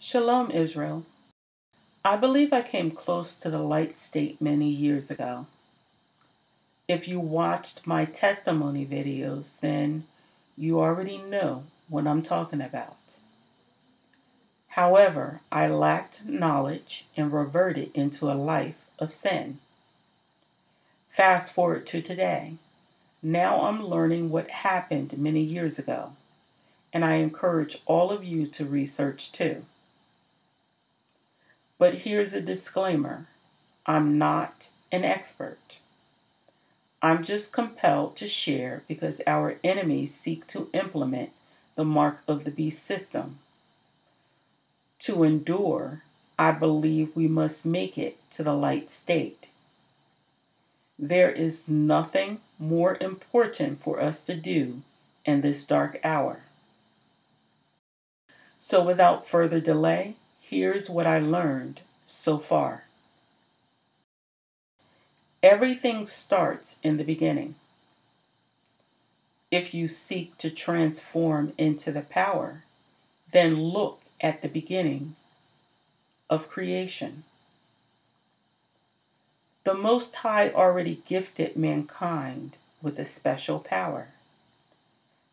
Shalom, Israel. I believe I came close to the light state many years ago. If you watched my testimony videos, then you already know what I'm talking about. However, I lacked knowledge and reverted into a life of sin. Fast forward to today. Now I'm learning what happened many years ago, and I encourage all of you to research too. But here's a disclaimer. I'm not an expert. I'm just compelled to share because our enemies seek to implement the mark of the beast system. To endure, I believe we must make it to the light state. There is nothing more important for us to do in this dark hour. So without further delay, here's what I learned so far. Everything starts in the beginning. If you seek to transform into the power, then look at the beginning of creation. The Most High already gifted mankind with a special power.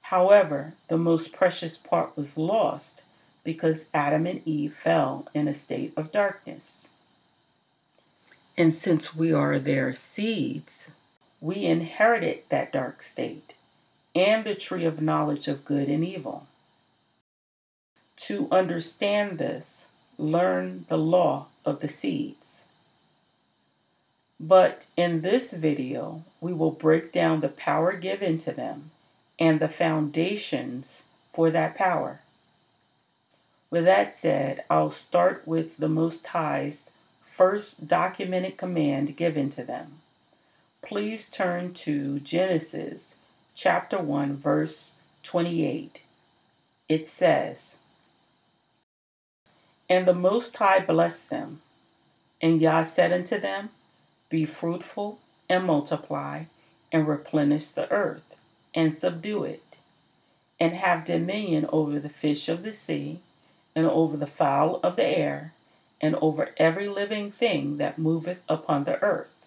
However, the most precious part was lost because Adam and Eve fell in a state of darkness. And since we are their seeds, we inherited that dark state and the tree of knowledge of good and evil. To understand this, learn the law of the seeds. But in this video, we will break down the power given to them and the foundations for that power. With that said, I'll start with the Most High's first documented command given to them. Please turn to Genesis chapter 1, verse 28. It says, "And the Most High blessed them, and Yah said unto them, Be fruitful and multiply, and replenish the earth, and subdue it, and have dominion over the fish of the sea, and over the fowl of the air, and over every living thing that moveth upon the earth."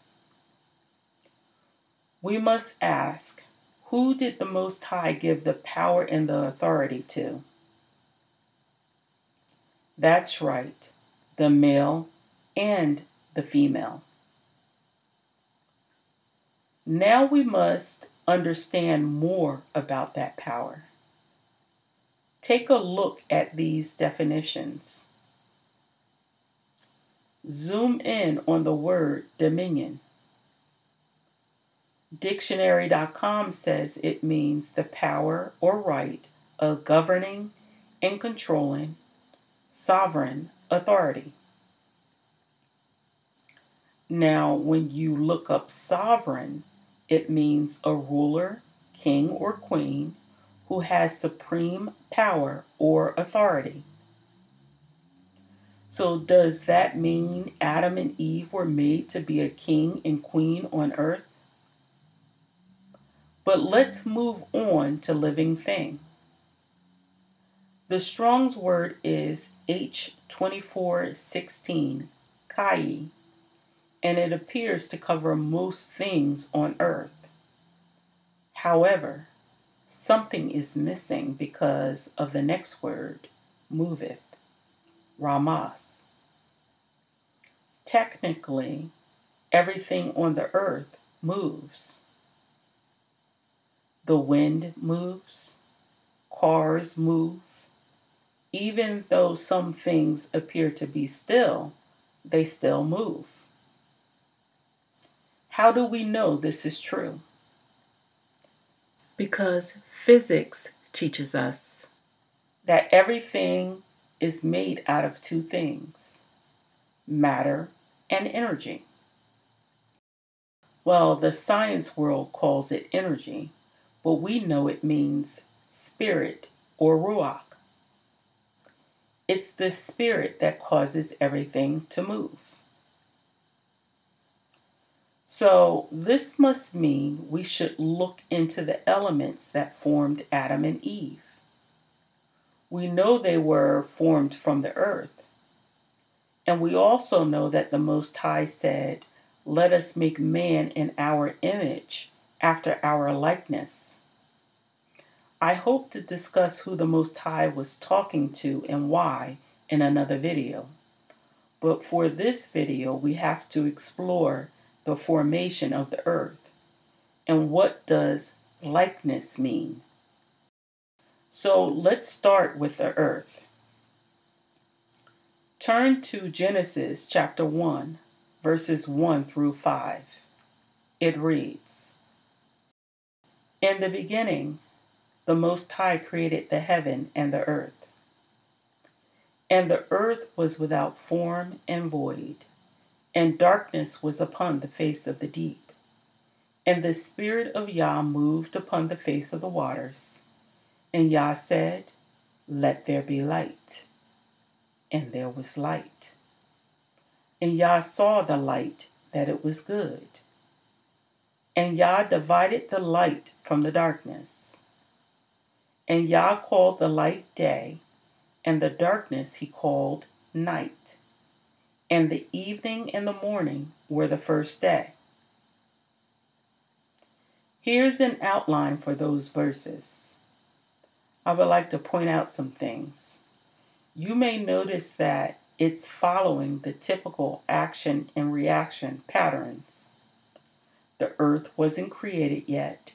We must ask, who did the Most High give the power and the authority to? That's right, the male and the female. Now we must understand more about that power. Take a look at these definitions. Zoom in on the word dominion. Dictionary.com says it means the power or right of governing and controlling, sovereign authority. Now, when you look up sovereign, it means a ruler, king or queen, who has supreme power or authority. So does that mean Adam and Eve were made to be a king and queen on earth? But let's move on to living thing. The Strong's word is H2416, Kai, and it appears to cover most things on earth. However, something is missing because of the next word, moveth, Ramas. Technically, everything on the earth moves. The wind moves, cars move. Even though some things appear to be still, they still move. How do we know this is true? Because physics teaches us that everything is made out of two things, matter and energy. Well, the science world calls it energy, but we know it means spirit or ruach. It's the spirit that causes everything to move. So this must mean we should look into the elements that formed Adam and Eve. We know they were formed from the earth. And we also know that the Most High said, "Let us make man in our image, after our likeness." I hope to discuss who the Most High was talking to and why in another video. But for this video, we have to explore the formation of the earth. And what does likeness mean? So let's start with the earth. Turn to Genesis chapter 1, verses 1 through 5. It reads, "In the beginning, the Most High created the heaven and the earth. And the earth was without form and void, and darkness was upon the face of the deep. And the Spirit of Yah moved upon the face of the waters. And Yah said, 'Let there be light.' And there was light. And Yah saw the light, that it was good. And Yah divided the light from the darkness. And Yah called the light day, and the darkness he called night. And the evening and the morning were the first day." Here's an outline for those verses. I would like to point out some things. You may notice that it's following the typical action and reaction patterns. The earth wasn't created yet.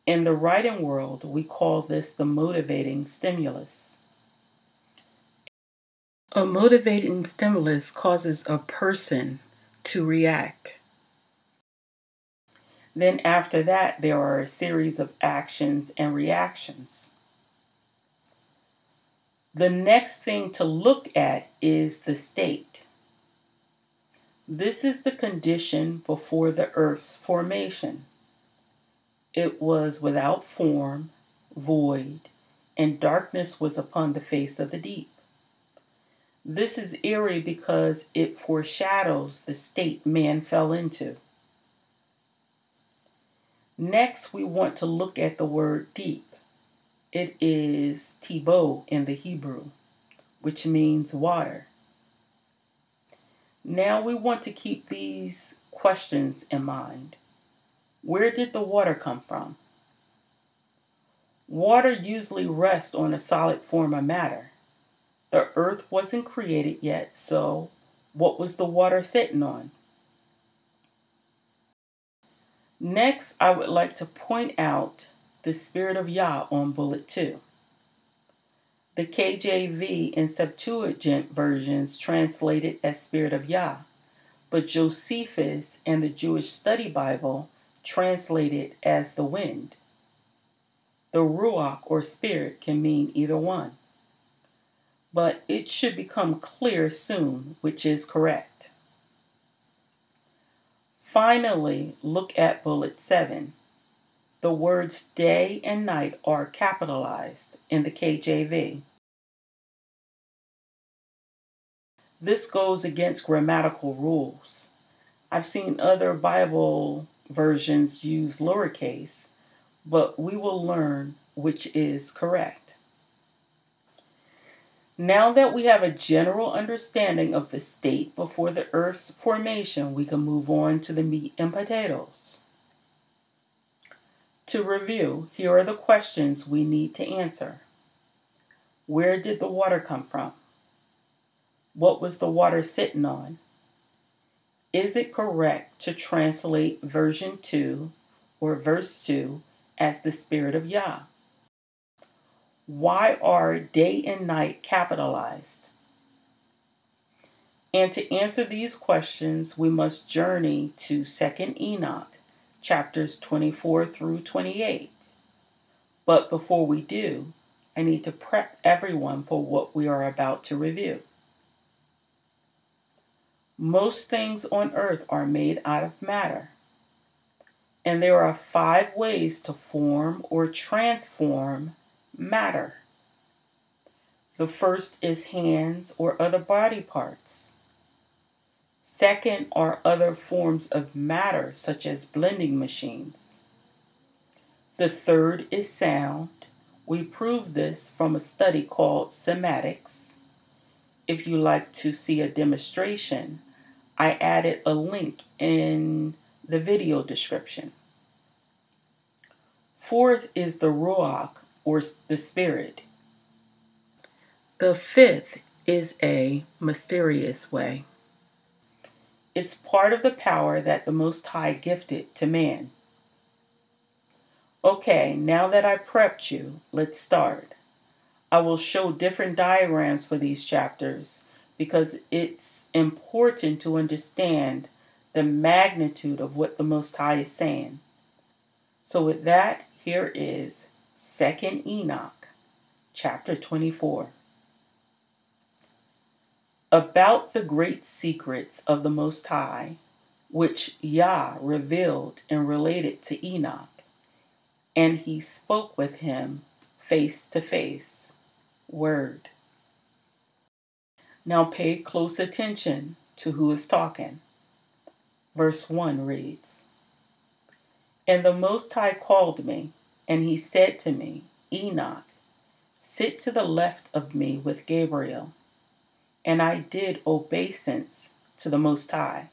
In the writing world, we call this the motivating stimulus. A motivating stimulus causes a person to react. Then after that, there are a series of actions and reactions. The next thing to look at is the state. This is the condition before the earth's formation. It was without form, void, and darkness was upon the face of the deep. This is eerie because it foreshadows the state man fell into. Next, we want to look at the word deep. It is tibo in the Hebrew, which means water. Now we want to keep these questions in mind. Where did the water come from? Water usually rests on a solid form of matter. The earth wasn't created yet, so what was the water sitting on? Next, I would like to point out the Spirit of Yah on bullet 2. The KJV and Septuagint versions translate it as Spirit of Yah, but Josephus and the Jewish Study Bible translate it as the wind. The Ruach or Spirit can mean either one, but it should become clear soon which is correct. Finally, look at bullet 7. The words day and night are capitalized in the KJV. This goes against grammatical rules. I've seen other Bible versions use lowercase, but we will learn which is correct. Now that we have a general understanding of the state before the earth's formation, we can move on to the meat and potatoes. To review, here are the questions we need to answer. Where did the water come from? What was the water sitting on? Is it correct to translate version 2 or verse 2 as the Spirit of Yah? Why are day and night capitalized? And to answer these questions, we must journey to 2nd Enoch, chapters 24 through 28. But before we do, I need to prep everyone for what we are about to review. Most things on earth are made out of matter, and there are 5 ways to form or transform matter. The first is hands or other body parts. Second are other forms of matter, such as blending machines. The third is sound, We proved this from a study called CYMATICS. If you like to see a demonstration, I added a link in the video description. Fourth is the Ruach, or the Spirit. The fifth is a mysterious way. It's part of the power that the Most High gifted to man. Okay, now that I prepped you, let's start. I will show different diagrams for these chapters because it's important to understand the magnitude of what the Most High is saying. So with that, here is 2nd Enoch, chapter 24. About the great secrets of the Most High, which Yah revealed and related to Enoch, and he spoke with him face to face. Word. Now pay close attention to who is talking. Verse 1 reads, And the Most High called me, and he said to me, Enoch, sit to the left of me with Gabriel. And I did obeisance to the Most High.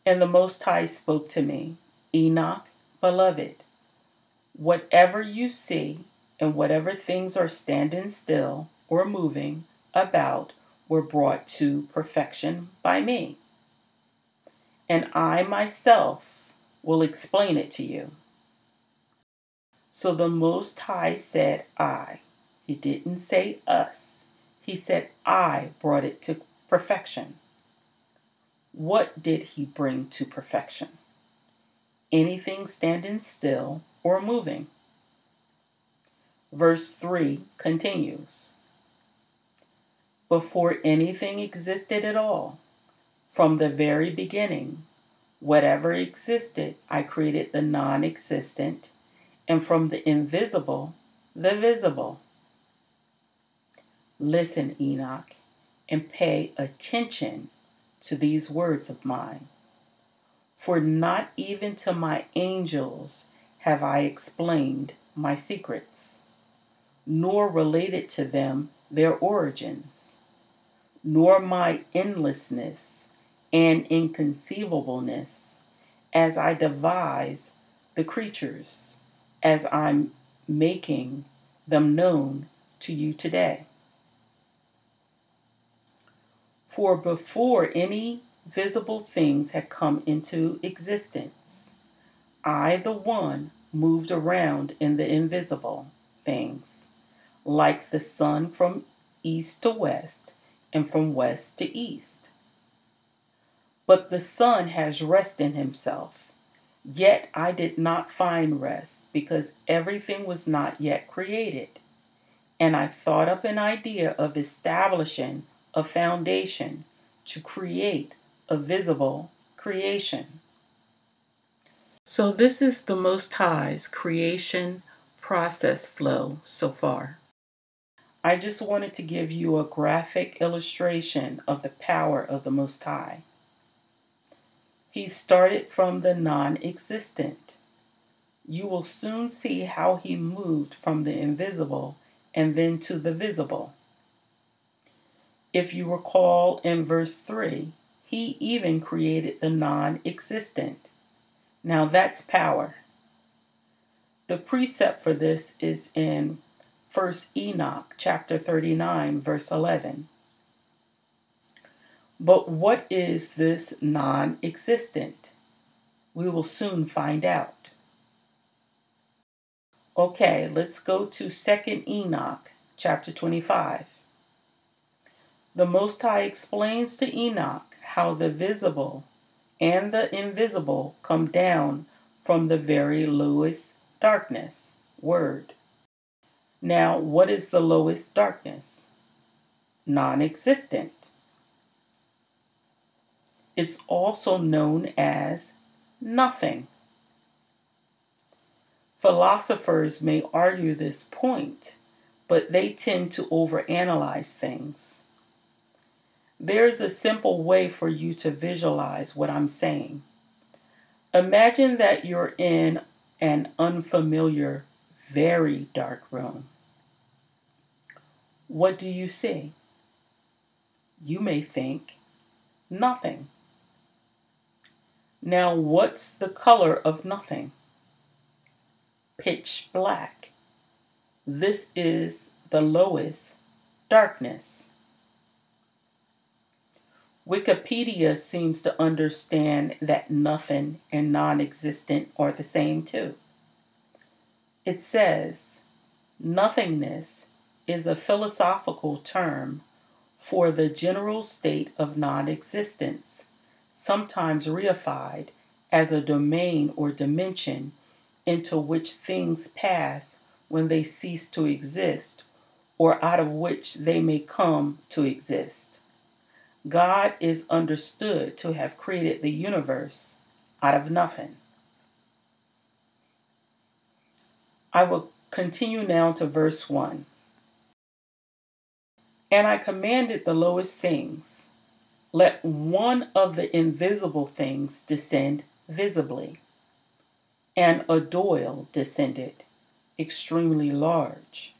And the Most High spoke to me, Enoch, beloved, whatever you see and whatever things are standing still or moving about were brought to perfection by me. And I myself will explain it to you. So the Most High said I. He didn't say us. He said I brought it to perfection. What did he bring to perfection? Anything standing still or moving. Verse 3 continues. Before anything existed at all, from the very beginning, whatever existed, I created the non-existent, and from the invisible, the visible. Listen, Enoch, and pay attention to these words of mine. For not even to my angels have I explained my secrets, nor related to them their origins, nor my endlessness and inconceivableness as I devise the creatures, as I'm making them known to you today. For before any visible things had come into existence, I, the one, moved around in the invisible things, like the sun from east to west and from west to east. But the sun has rest in himself, yet I did not find rest because everything was not yet created. And I thought up an idea of establishing a foundation to create a visible creation. So this is the Most High's creation process flow so far. I just wanted to give you a graphic illustration of the power of the Most High. He started from the non-existent. You will soon see how he moved from the invisible and then to the visible. If you recall in verse 3, he even created the non-existent. Now that's power. The precept for this is in 1 Enoch chapter 39, verse 11. But what is this non-existent? We will soon find out. Okay, let's go to 2 Enoch chapter 25. The Most High explains to Enoch how the visible and the invisible come down from the very lowest darkness, word. Now, what is the lowest darkness? Non-existent. It's also known as nothing. Philosophers may argue this point, but they tend to overanalyze things. There's a simple way for you to visualize what I'm saying. Imagine that you're in an unfamiliar very dark room. What do you see? You may think, nothing. Now, what's the color of nothing? Pitch black. This is the lowest darkness. Wikipedia seems to understand that nothing and non-existent are the same too. It says, nothingness is a philosophical term for the general state of non-existence, sometimes reified as a domain or dimension into which things pass when they cease to exist, or out of which they may come to exist. God is understood to have created the universe out of nothing. I will continue now to verse 1. And I commanded the lowest things, let one of the invisible things descend visibly. And a doyle descended, extremely large.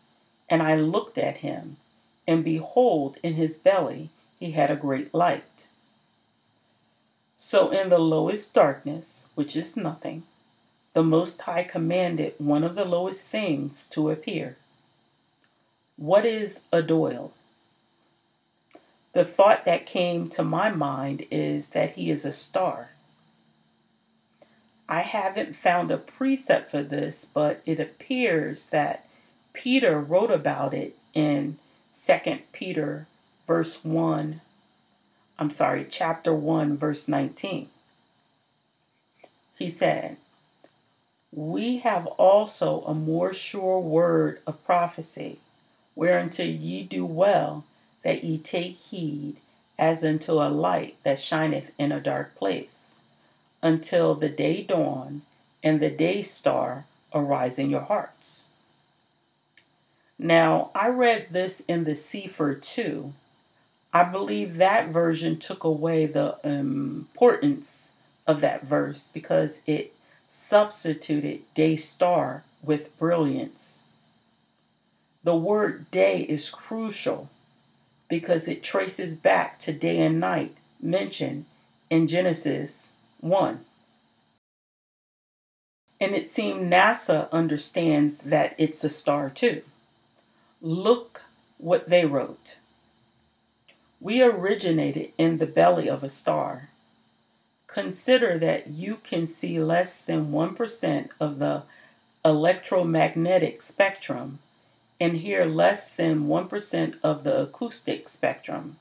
And I looked at him, and behold, in his belly he had a great light. So in the lowest darkness, which is nothing, the Most High commanded one of the lowest things to appear. What is a doyle? The thought that came to my mind is that he is a star. I haven't found a precept for this, but it appears that Peter wrote about it in 2 Peter chapter 1, verse 19. He said, we have also a more sure word of prophecy, whereunto ye do well that ye take heed as unto a light that shineth in a dark place, until the day dawn and the day star arise in your hearts. Now, I read this in the Sefer too. I believe that version took away the importance of that verse because it substituted day star with brilliance. The word day is crucial because it traces back to day and night mentioned in Genesis 1. And it seems NASA understands that it's a star too. Look what they wrote. We originated in the belly of a star. Consider that you can see less than 1% of the electromagnetic spectrum and hear less than 1% of the acoustic spectrum.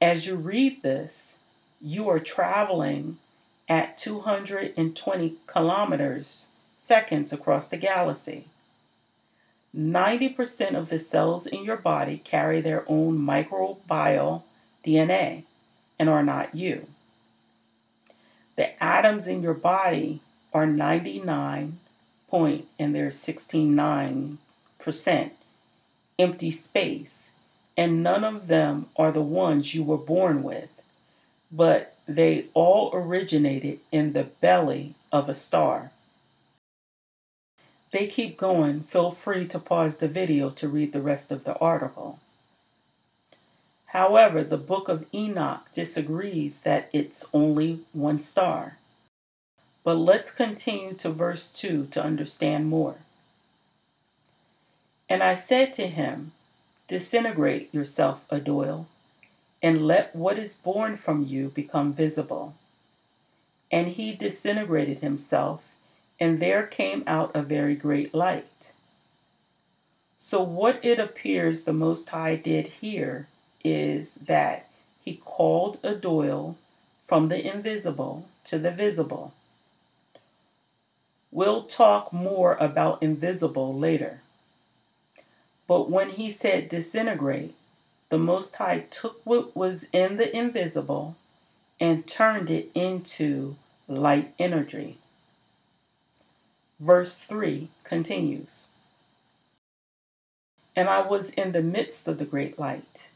As you read this, you are traveling at 220 kilometers seconds across the galaxy. 90% of the cells in your body carry their own microbial DNA and are not you. The atoms in your body are 99 point and there's 16.9% empty space, and none of them are the ones you were born with, but they all originated in the belly of a star. They keep going. Feel free to pause the video to read the rest of the article. However, the book of Enoch disagrees that it's only one star. But let's continue to verse 2 to understand more. And I said to him, disintegrate yourself, a doyle, and let what is born from you become visible. And he disintegrated himself, and there came out a very great light. So what it appears the Most High did here is that he called a doyle from the invisible to the visible. We'll talk more about invisible later. But when he said disintegrate, the Most High took what was in the invisible and turned it into light energy. Verse 3 continues. And I was in the midst of the great light,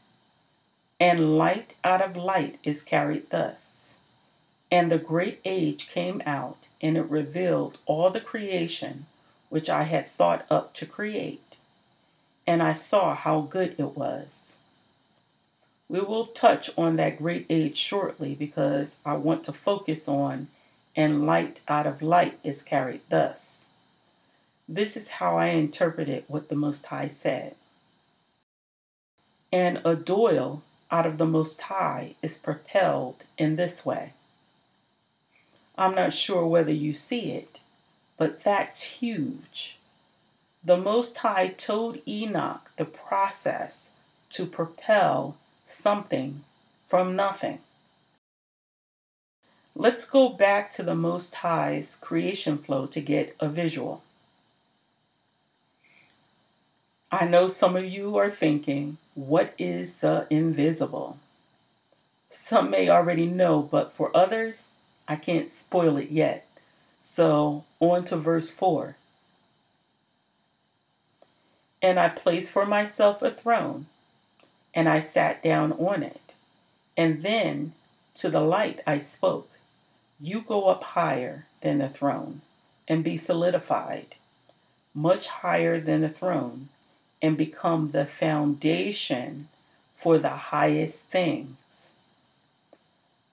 and light out of light is carried thus. And the great age came out, and it revealed all the creation which I had thought up to create, and I saw how good it was. We will touch on that great age shortly because I want to focus on, and light out of light is carried thus. This is how I interpreted what the Most High said. And a doyle out of the Most High is propelled in this way. I'm not sure whether you see it, but that's huge. The Most High told Enoch the process to propel something from nothing. Let's go back to the Most High's creation flow to get a visual. I know some of you are thinking, what is the invisible? Some may already know, but for others, I can't spoil it yet. So, on to verse 4. And I placed for myself a throne, and I sat down on it. And then to the light I spoke, you go up higher than the throne, and be solidified, much higher than the throne, and become the foundation for the highest things.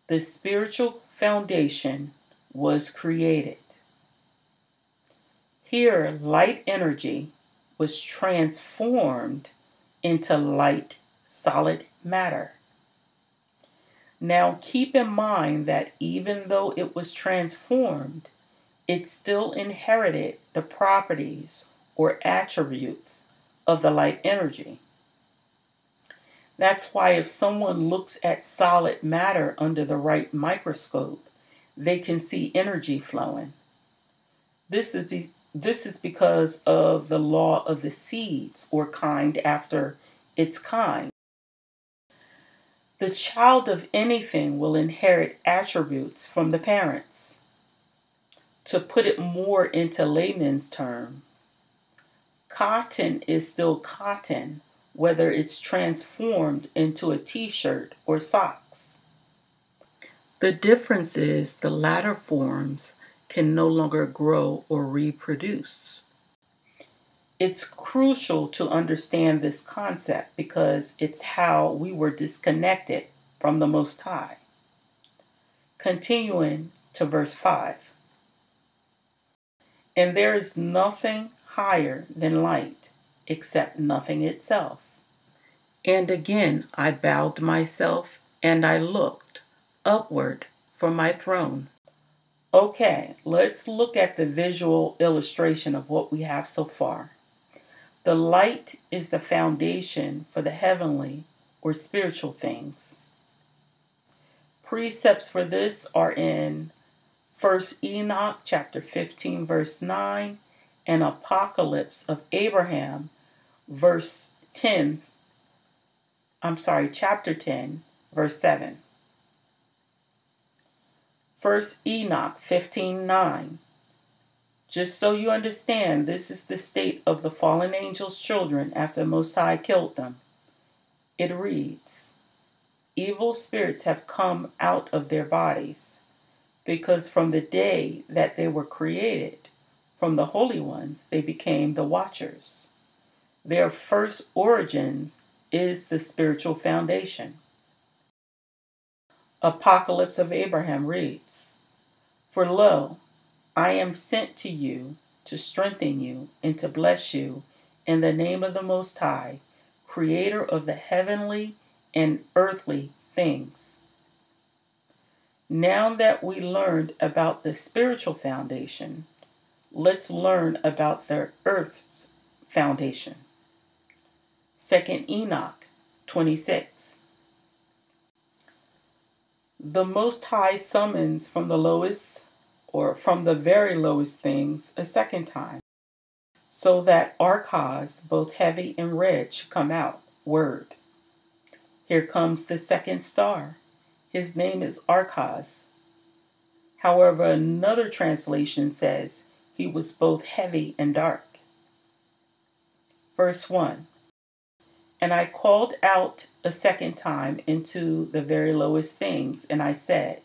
The spiritual foundation was created. Here, light energy was transformed into light solid matter. Now keep in mind that even though it was transformed, it still inherited the properties or attributes of the light energy. That's why if someone looks at solid matter under the right microscope, they can see energy flowing. This is because of the law of the seeds, or kind after its kind. The child of anything will inherit attributes from the parents. To put it more into layman's term, cotton is still cotton, whether it's transformed into a t-shirt or socks. The difference is the latter forms can no longer grow or reproduce. It's crucial to understand this concept because it's how we were disconnected from the Most High. Continuing to verse 5. And there is nothing higher than light, except nothing itself. And again I bowed myself, and I looked upward from my throne. Okay, let's look at the visual illustration of what we have so far. The light is the foundation for the heavenly or spiritual things. Precepts for this are in 1 Enoch chapter 15 verse 9 and Apocalypse of Abraham chapter 10 verse 7. 1 Enoch 15:9. Just so you understand, this is the state of the fallen angels' children after the Most High killed them. It reads, evil spirits have come out of their bodies, because from the day that they were created, from the holy ones, they became the watchers. Their first origins is the spiritual foundation. Apocalypse of Abraham reads, for lo, I am sent to you to strengthen you and to bless you in the name of the Most High, creator of the heavenly and earthly things. Now that we learned about the spiritual foundation, let's learn about the earth's foundation. 2 Enoch 26. The Most High summons from the lowest or from the very lowest things a second time, so that archas, both heavy and red, should come out. Word. Here comes the second star. His name is Archas. However, another translation says he was both heavy and dark. Verse 1. And I called out a second time into the very lowest things, and I said,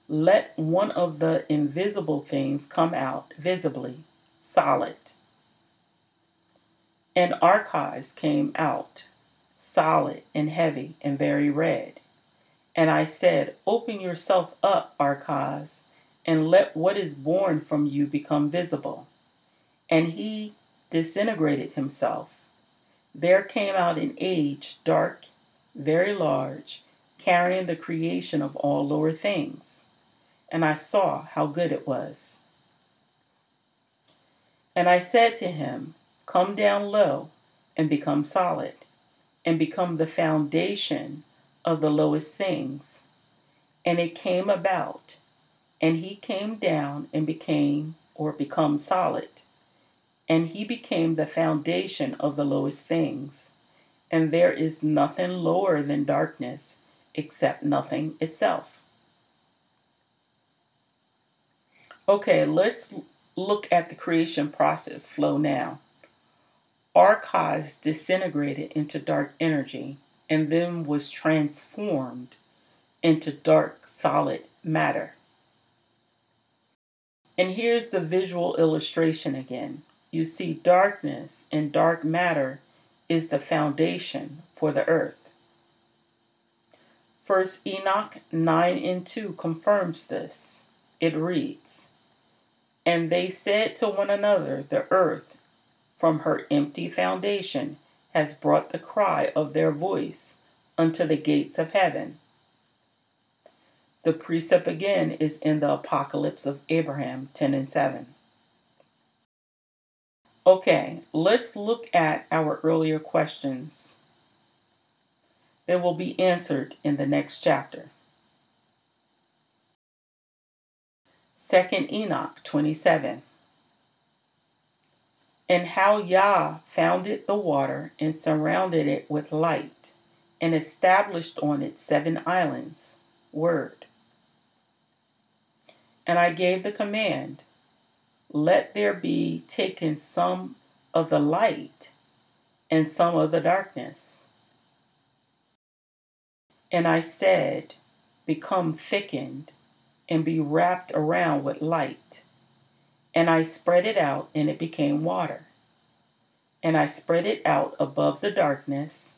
let one of the invisible things come out visibly, solid. And Archives came out, solid and heavy and very red. And I said, open yourself up, Archives, and let what is born from you become visible. And he disintegrated himself. There came out an age, dark, very large, carrying the creation of all lower things. And I saw how good it was. And I said to him, come down low and become solid, and become the foundation of the lowest things. And it came about, and he came down and became solid, and he became the foundation of the lowest things. And there is nothing lower than darkness, except nothing itself. Okay, let's look at the creation process flow now. Archives disintegrated into dark energy and then was transformed into dark solid matter. And here's the visual illustration again. You see darkness and dark matter is the foundation for the earth. First Enoch 9:2 confirms this. It reads, and they said to one another, the earth from her empty foundation has brought the cry of their voice unto the gates of heaven. The precept again is in the Apocalypse of Abraham 10:7. Okay, let's look at our earlier questions. They will be answered in the next chapter. 2 Enoch 27. And how Yah founded the water and surrounded it with light, and established on it 7 islands. Word. And I gave the command, let there be taken some of the light and some of the darkness. And I said, become thickened and be wrapped around with light. And I spread it out, and it became water. And I spread it out above the darkness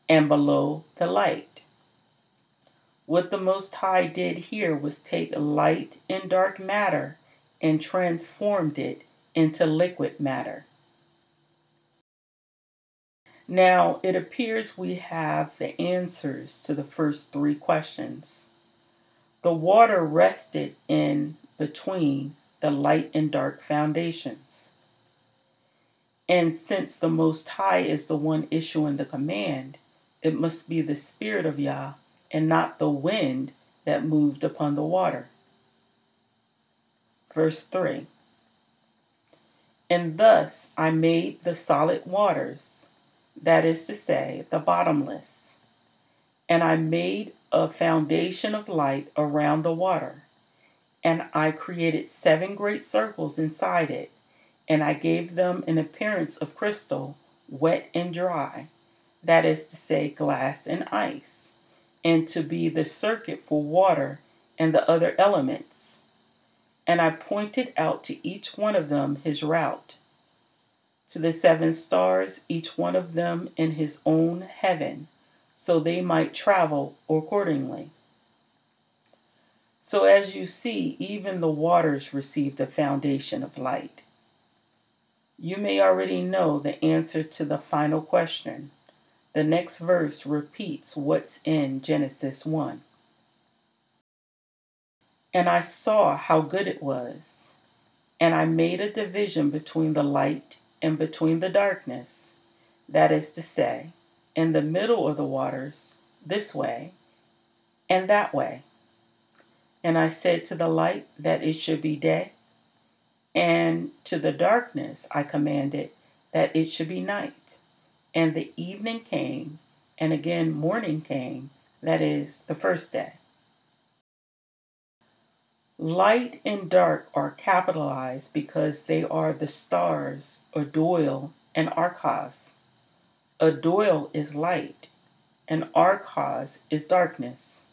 and below the light. What the Most High did here was take light and dark matter and transformed it into liquid matter. Now, it appears we have the answers to the first 3 questions. The water rested in between the light and dark foundations. And since the Most High is the one issuing the command, it must be the Spirit of Yah and not the wind that moved upon the water. Verse 3. And thus I made the solid waters, that is to say, the bottomless. And I made a foundation of light around the water. And I created 7 great circles inside it. And I gave them an appearance of crystal, wet and dry, that is to say, glass and ice, and to be the circuit for water and the other elements. And I pointed out to each one of them his route. To the 7 stars, each one of them in his own heaven, so they might travel accordingly. So as you see, even the waters received a foundation of light. You may already know the answer to the final question. The next verse repeats what's in Genesis 1. And I saw how good it was, and I made a division between the light and between the darkness, that is to say, in the middle of the waters, this way and that way. And I said to the light that it should be day, and to the darkness I commanded that it should be night. And the evening came, and again morning came, that is, the first day. Light and dark are capitalized because they are the stars, Adoil and Archaz. Adoil is light, and Archaz is darkness.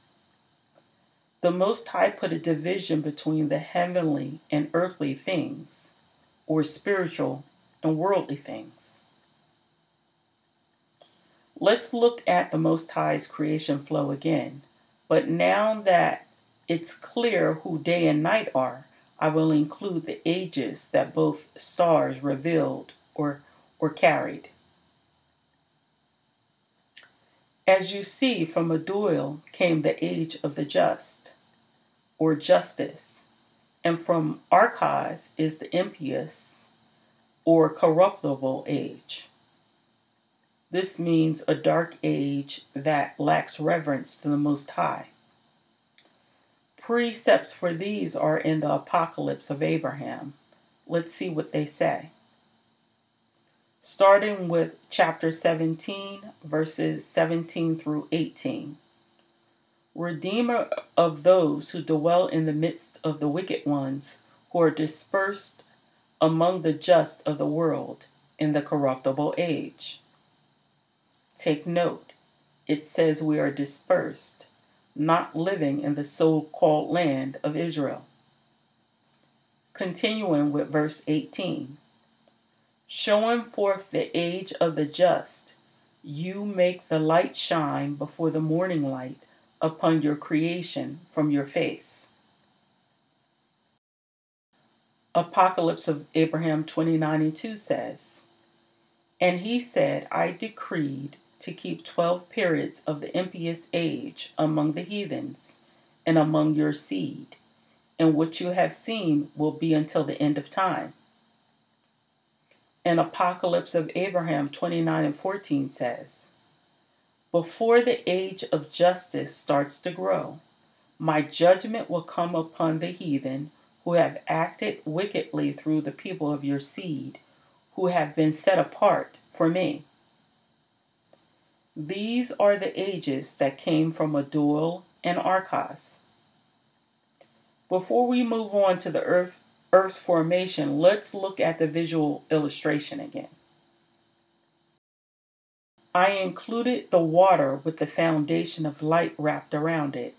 The Most High put a division between the heavenly and earthly things, or spiritual and worldly things. Let's look at the Most High's creation flow again. But now that it's clear who day and night are, I will include the ages that both stars revealed or carried. As you see, from Adul came the age of the just, or justice, and from Archaz is the impious, or corruptible age. This means a dark age that lacks reverence to the Most High. Precepts for these are in the Apocalypse of Abraham. Let's see what they say. Starting with chapter 17, verses 17 through 18. Redeemer of those who dwell in the midst of the wicked ones, who are dispersed among the just of the world in the corruptible age. Take note, it says we are dispersed, not living in the so-called land of Israel. Continuing with verse 18. Showing forth the age of the just, you make the light shine before the morning light upon your creation from your face. Apocalypse of Abraham 29:2 says, And he said, I decreed to keep 12 periods of the impious age among the heathens and among your seed, and what you have seen will be until the end of time. And Apocalypse of Abraham 29:14 says, Before the age of justice starts to grow, my judgment will come upon the heathen who have acted wickedly through the people of your seed, who have been set apart for me. These are the ages that came from Adul and Archaz. Before we move on to the Earth's formation, let's look at the visual illustration again. I included the water with the foundation of light wrapped around it.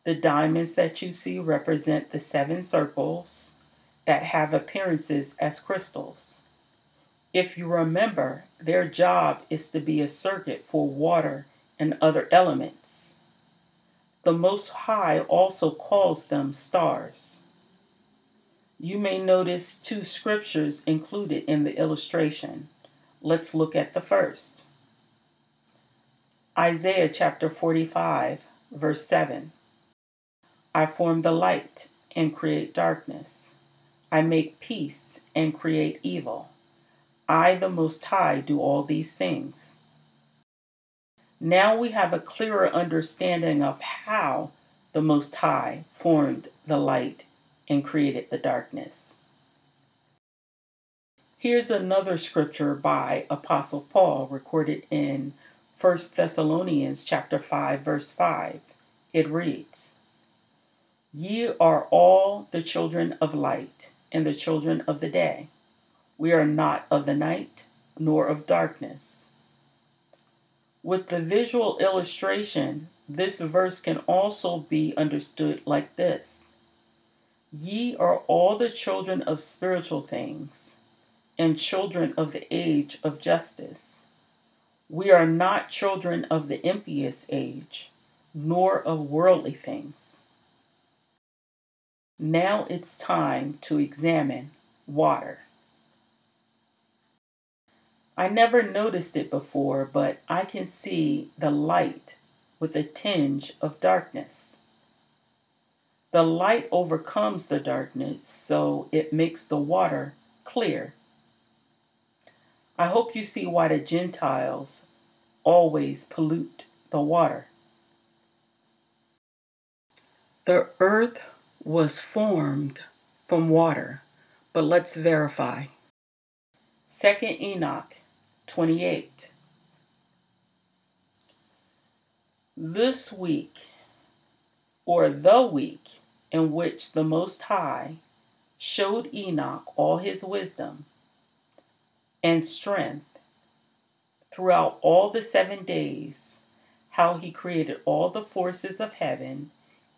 The diamonds that you see represent the 7 circles that have appearances as crystals. If you remember, their job is to be a circuit for water and other elements. The Most High also calls them stars. You may notice 2 scriptures included in the illustration. Let's look at the first. Isaiah chapter 45, verse 7. I form the light and create darkness. I make peace and create evil. I, the Most High, do all these things. Now we have a clearer understanding of how the Most High formed the light and created the darkness. Here's another scripture by Apostle Paul recorded in 1 Thessalonians chapter 5, verse 5. It reads, Ye are all the children of light and the children of the day. We are not of the night, nor of darkness. With the visual illustration, this verse can also be understood like this. Ye are all the children of spiritual things, and children of the age of justice. We are not children of the impious age, nor of worldly things. Now it's time to examine water. I never noticed it before, but I can see the light with a tinge of darkness. The light overcomes the darkness, so it makes the water clear. I hope you see why the Gentiles always pollute the water. The earth was formed from water, but let's verify. 2 Enoch 28. This week, or the week in which the Most High showed Enoch all his wisdom and strength throughout all the 7 days, how he created all the forces of heaven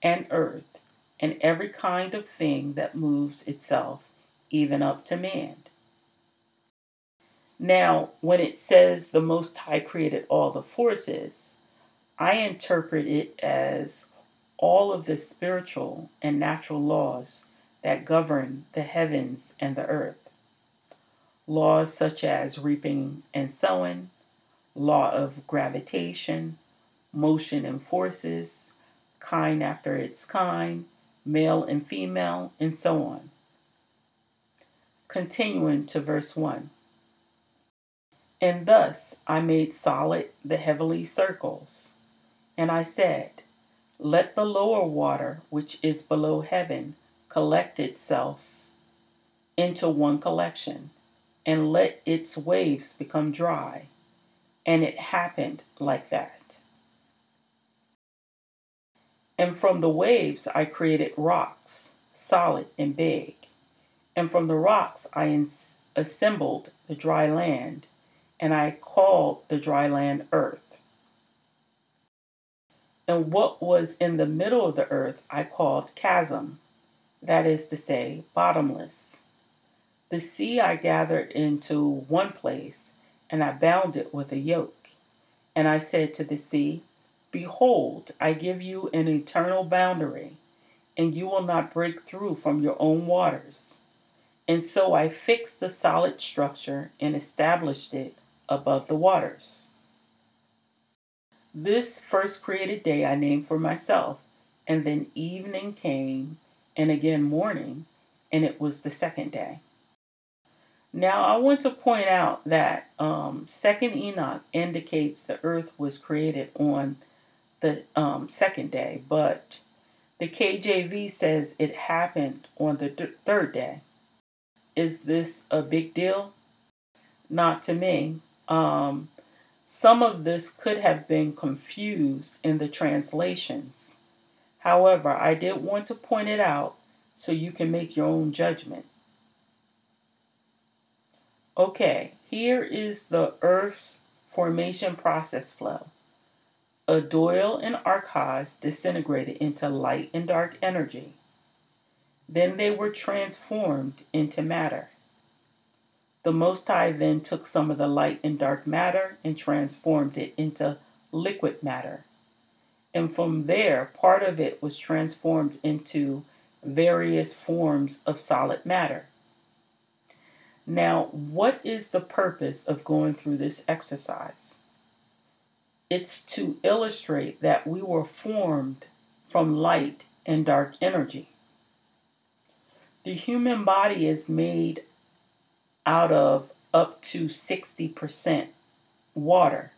and earth and every kind of thing that moves itself, even up to man. Now, when it says the Most High created all the forces, I interpret it as all of the spiritual and natural laws that govern the heavens and the earth. Laws such as reaping and sowing, law of gravitation, motion and forces, kind after its kind, male and female, and so on. Continuing to verse 1. And thus I made solid the heavenly circles. And I said, let the lower water, which is below heaven, collect itself into one collection, and let its waves become dry. And it happened like that. And from the waves I created rocks, solid and big. And from the rocks I assembled the dry land, and I called the dry land earth. And what was in the middle of the earth I called chasm, that is to say, bottomless. The sea I gathered into one place, and I bound it with a yoke. And I said to the sea, behold, I give you an eternal boundary, and you will not break through from your own waters. And so I fixed the solid structure and established it above the waters. This first created day I named for myself, and then evening came, and again morning, and it was the second day. Now I want to point out that second Enoch indicates the earth was created on the second day, but the KJV says it happened on the third day. Is this a big deal? Not to me. Some of this could have been confused in the translations. However, I did want to point it out so you can make your own judgment. Okay, here is the Earth's formation process flow. Outine and Archives disintegrated into light and dark energy. Then they were transformed into matter. The Most High then took some of the light and dark matter and transformed it into liquid matter. And from there, part of it was transformed into various forms of solid matter. Now, what is the purpose of going through this exercise? It's to illustrate that we were formed from light and dark energy. The human body is made out of up to 60% water.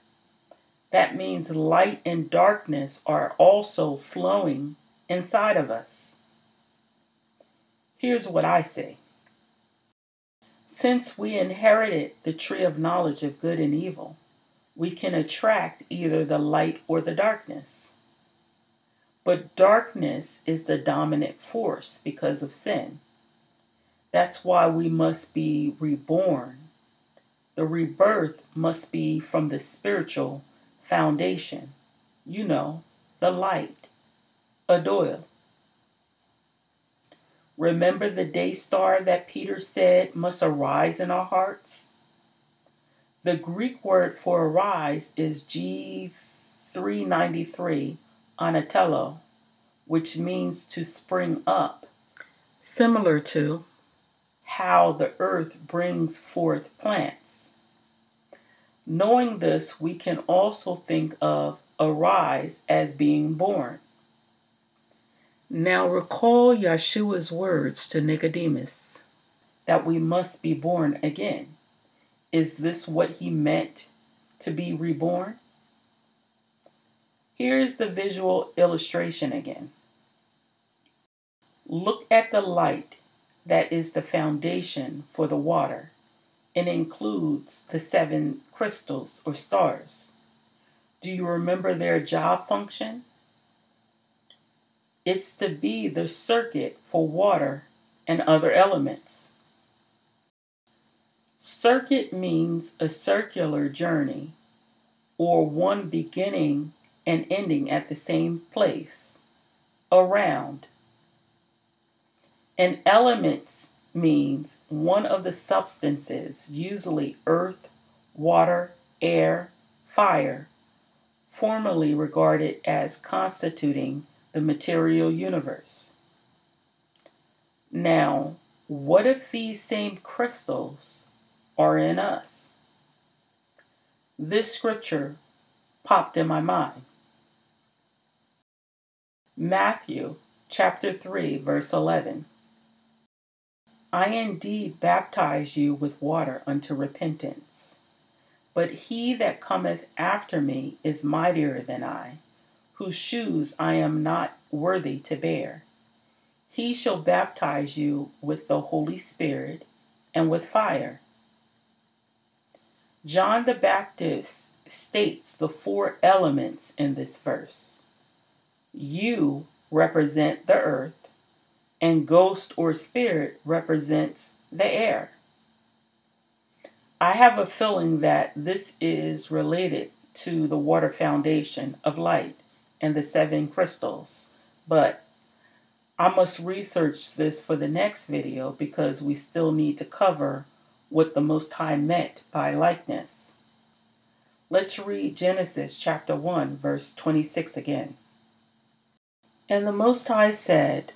That means light and darkness are also flowing inside of us. Here's what I say. Since we inherited the tree of knowledge of good and evil, we can attract either the light or the darkness. But darkness is the dominant force because of sin. That's why we must be reborn. The rebirth must be from the spiritual foundation. You know, the light, Outine. Remember the day star that Peter said must arise in our hearts? The Greek word for arise is G393 anatello, which means to spring up, similar to how the earth brings forth plants. Knowing this, we can also think of arise as being born. Now recall Yeshua's words to Nicodemus, that we must be born again. Is this what he meant to be reborn? Here's the visual illustration again. Look at the light that is the foundation for the water and includes the 7 crystals or stars. Do you remember their job function? It's to be the circuit for water and other elements. Circuit means a circular journey, or one beginning and ending at the same place, around. And elements means one of the substances, usually earth, water, air, fire, formerly regarded as constituting the material universe. Now, what if these same crystals are in us? This scripture popped in my mind. Matthew chapter 3, verse 11. I indeed baptize you with water unto repentance, but he that cometh after me is mightier than I, whose shoes I am not worthy to bear. He shall baptize you with the Holy Spirit and with fire. John the Baptist states the 4 elements in this verse. You represent the earth, and ghost or spirit represents the air. I have a feeling that this is related to the water foundation of light and the 7 crystals, but I must research this for the next video because we still need to cover what the Most High meant by likeness. Let's read Genesis chapter 1, verse 26 again. And the Most High said,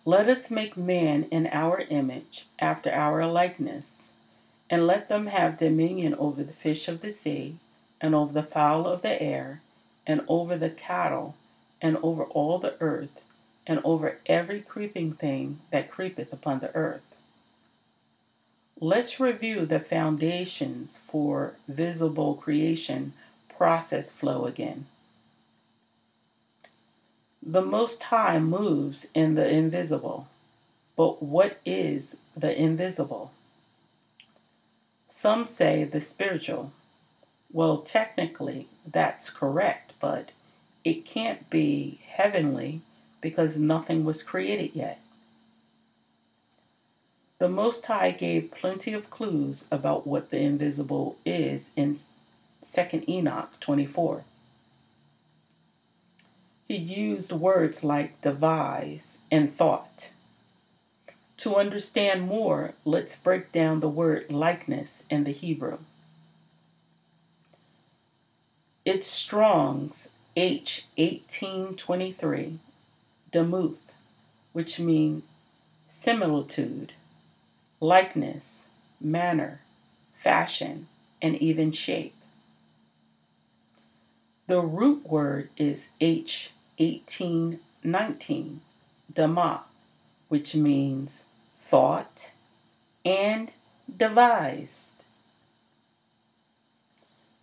Let us make man in our image, after our likeness, and let them have dominion over the fish of the sea, and over the fowl of the air, and over the cattle, and over all the earth, and over every creeping thing that creepeth upon the earth. Let's review the foundations for visible creation process flow again. The Most High moves in the invisible. But what is the invisible? Some say the spiritual. Well, technically, that's correct, but it can't be heavenly because nothing was created yet. The Most High gave plenty of clues about what the invisible is in 2 Enoch 24. He used words like devise and thought. To understand more, let's break down the word likeness in the Hebrew. It's Strong's H1823, demuth, which means similitude, likeness, manner, fashion, and even shape. The root word is H1819, dama, which means thought and devised.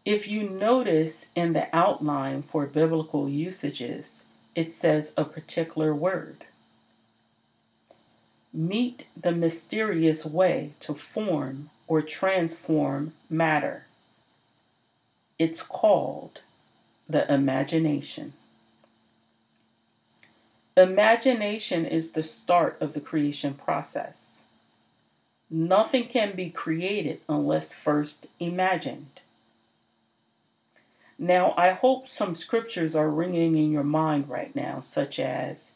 If you notice in the outline for biblical usages, it says a particular word. Meet the mysterious way to form or transform matter. It's called the imagination. Imagination is the start of the creation process. Nothing can be created unless first imagined. Now, I hope some scriptures are ringing in your mind right now, such as,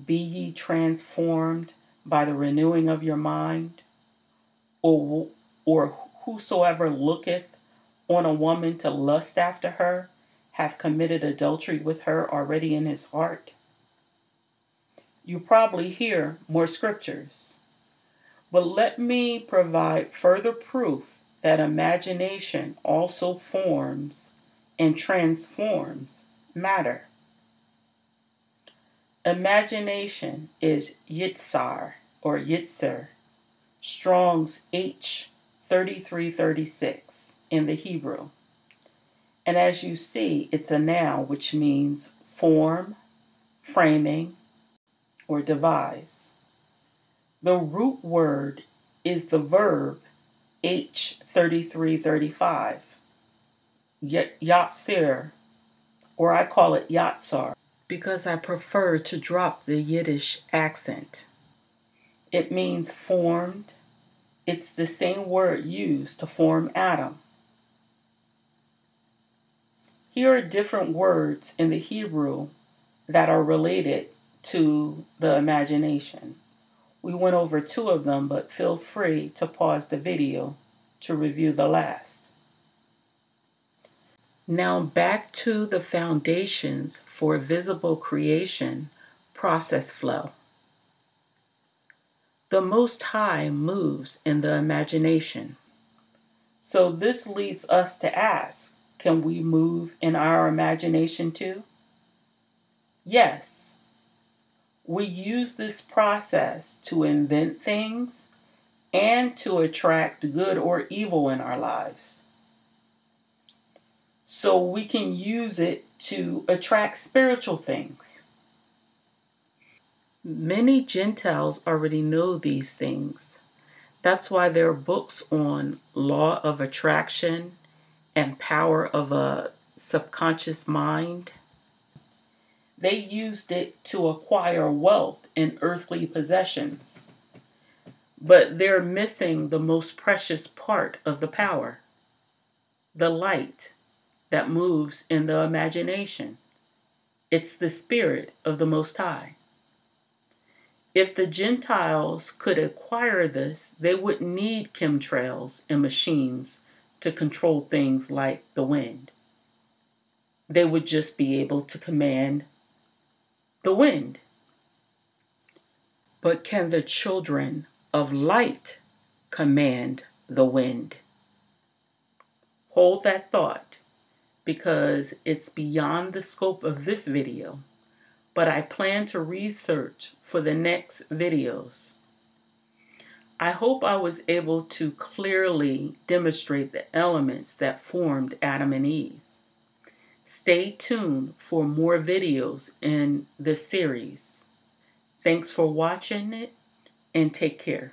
Be ye transformed by the renewing of your mind, or whosoever looketh on a woman to lust after her, hath committed adultery with her already in his heart. You probably hear more scriptures. But let me provide further proof that imagination also forms and transforms matter. Imagination is yitzar or yitzer, Strong's H3336 in the Hebrew. And as you see, it's a noun which means form, framing, or devise. The root word is the verb H3335, yatsir, or I call it yatsar, because I prefer to drop the Yiddish accent. It means formed. It's the same word used to form Adam. Here are different words in the Hebrew that are related to the imagination. We went over 2 of them, but feel free to pause the video to review the last. Now back to the foundations for visible creation process flow. The Most High moves in the imagination. So this leads us to ask, can we move in our imagination too? Yes. We use this process to invent things and to attract good or evil in our lives. So we can use it to attract spiritual things. Many Gentiles already know these things. That's why there are books on law of attraction and power of a subconscious mind. They used it to acquire wealth and earthly possessions. But they're missing the most precious part of the power, the light that moves in the imagination. It's the Spirit of the Most High. If the Gentiles could acquire this, they wouldn't need chemtrails and machines to control things like the wind. They would just be able to command the wind. But can the children of light command the wind? Hold that thought, because it's beyond the scope of this video, but I plan to research for the next videos. I hope I was able to clearly demonstrate the elements that formed Adam and Eve. Stay tuned for more videos in this series. Thanks for watching it, and take care.